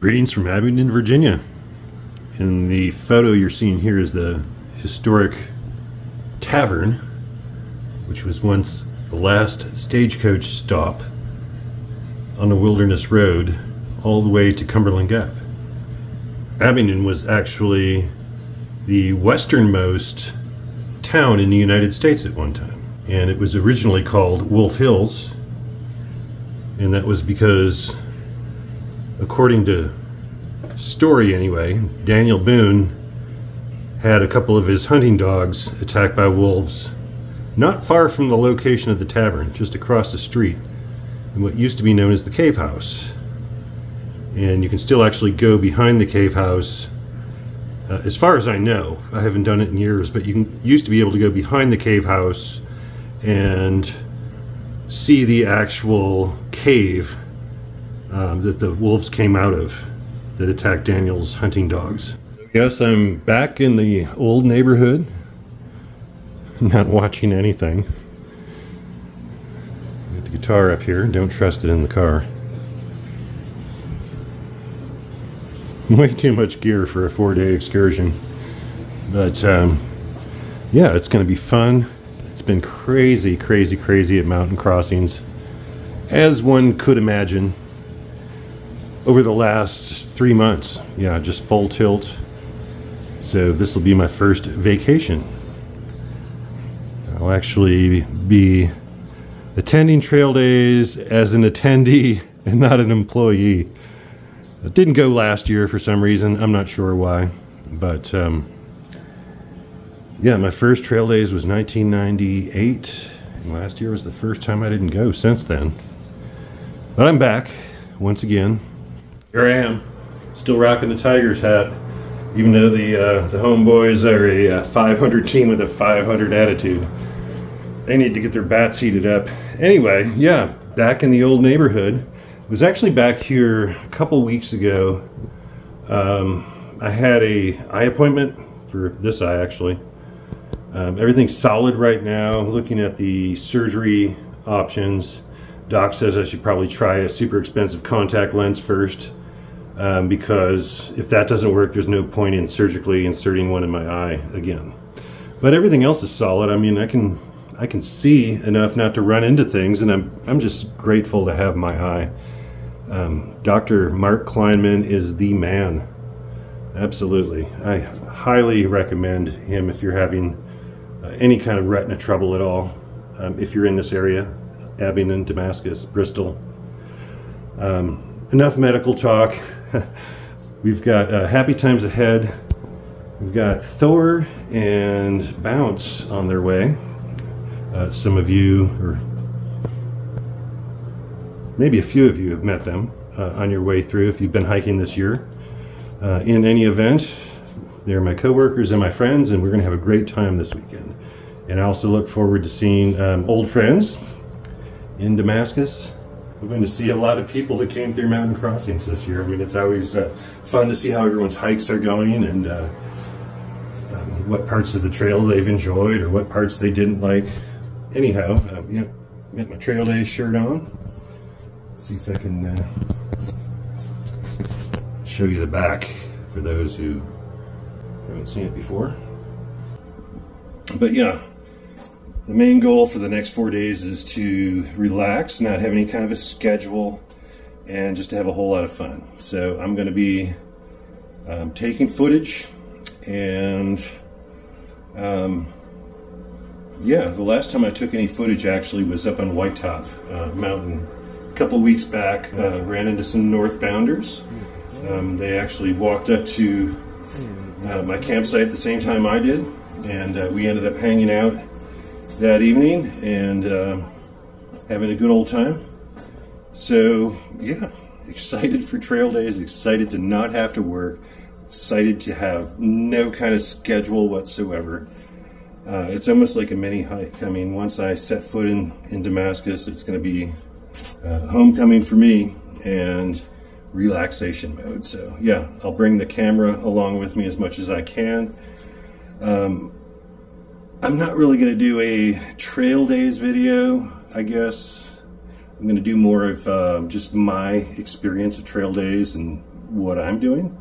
Greetings from Abingdon, Virginia. And the photo you're seeing here is the historic tavern, which was once the last stagecoach stop on the Wilderness Road all the way to Cumberland Gap. Abingdon was actually the westernmost town in the United States at one time, and it was originally called Wolf Hills, and that was because, according to story anyway, Daniel Boone had a couple of his hunting dogs attacked by wolves not far from the location of the tavern, just across the street in what used to be known as the Cave House. And you can still actually go behind the Cave House. As far as I know, I haven't done it in years, but used to be able to go behind the Cave House and see the actual cave that the wolves came out of that attacked Daniel's hunting dogs. Yes, I'm back in the old neighborhood, not watching anything. Got the guitar up here, don't trust it in the car. Way too much gear for a 4-day excursion. But yeah, it's going to be fun. It's been crazy, crazy, crazy at mountain crossings, as one could imagine, over the last 3 months. Yeah, just full tilt. So this will be my first vacation. I'll actually be attending trail days as an attendee and not an employee. It didn't go last year for some reason. I'm not sure why. But yeah, my first trail days was 1998. And last year was the first time I didn't go since then. But I'm back once again. Here I am, still rocking the Tigers hat, even though the homeboys are a 500 team with a 500 attitude. They need to get their bats heated up. Anyway, yeah, back in the old neighborhood. I was actually back here a couple weeks ago. I had a eye appointment for this eye, actually. Everything's solid right now. Looking at the surgery options, doc says I should probably try a super expensive contact lens first, because if that doesn't work, there's no point in surgically inserting one in my eye again. But everything else is solid. I mean, I can see enough not to run into things, and I'm just grateful to have my eye. Dr. Mark Kleinman is the man. Absolutely. I highly recommend him if you're having any kind of retina trouble at all. If you're in this area, Abingdon, Damascus, Bristol. Enough medical talk. We've got Happy Times Ahead. We've got Thor and Bounce on their way. Some of you, or maybe a few of you, have met them on your way through if you've been hiking this year. In any event, they're my coworkers and my friends, and we're going to have a great time this weekend. And I also look forward to seeing old friends in Damascus. We're going to see a lot of people that came through mountain crossings this year. I mean, it's always fun to see how everyone's hikes are going, and what parts of the trail they've enjoyed or what parts they didn't like. Anyhow, yeah, got my Trail Days shirt on. Let's see if I can show you the back for those who haven't seen it before. But yeah, the main goal for the next 4 days is to relax, not have any kind of a schedule, and just to have a whole lot of fun. So I'm going to be taking footage, and yeah, the last time I took any footage actually was up on White Top Mountain a couple weeks back. Ran into some northbounders. They actually walked up to my campsite at the same time I did, and we ended up hanging out that evening and having a good old time. So yeah, excited for trail days, excited to not have to work, excited to have no kind of schedule whatsoever. It's almost like a mini hike. I mean, once I set foot in Damascus, it's going to be homecoming for me and relaxation mode. So yeah, I'll bring the camera along with me as much as I can. I'm not really going to do a trail days video, I guess. I'm going to do more of just my experience of trail days and what I'm doing,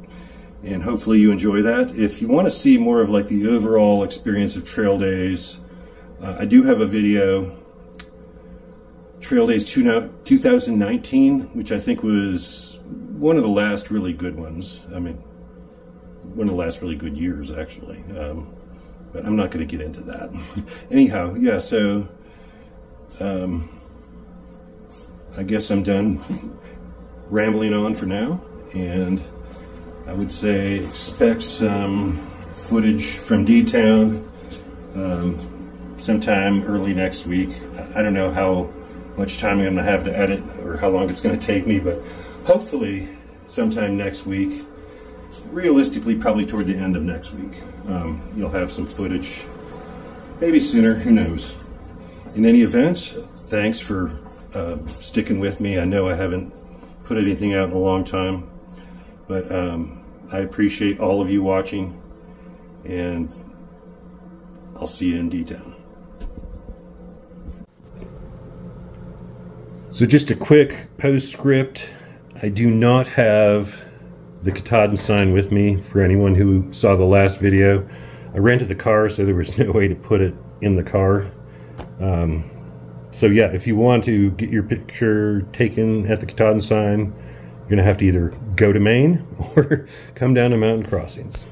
and hopefully you enjoy that. If you want to see more of like the overall experience of Trail Days, I do have a video, Trail Days 2019, which I think was one of the last really good ones. I mean, one of the last really good years, actually. But I'm not going to get into that. Anyhow, yeah, so I guess I'm done rambling on for now, and I would say expect some footage from D-Town sometime early next week. I don't know how much time I'm going to have to edit or how long it's going to take me, but hopefully sometime next week. Realistically, probably toward the end of next week. You'll have some footage, maybe sooner, who knows. In any event, thanks for sticking with me. I know I haven't put anything out in a long time, but I appreciate all of you watching, and I'll see you in D-Town. So just a quick postscript. I do not have the Katahdin sign with me for anyone who saw the last video. I rented the car, so there was no way to put it in the car. So yeah, if you want to get your picture taken at the Katahdin sign, you're gonna have to either go to Maine or come down to Mountain Crossings.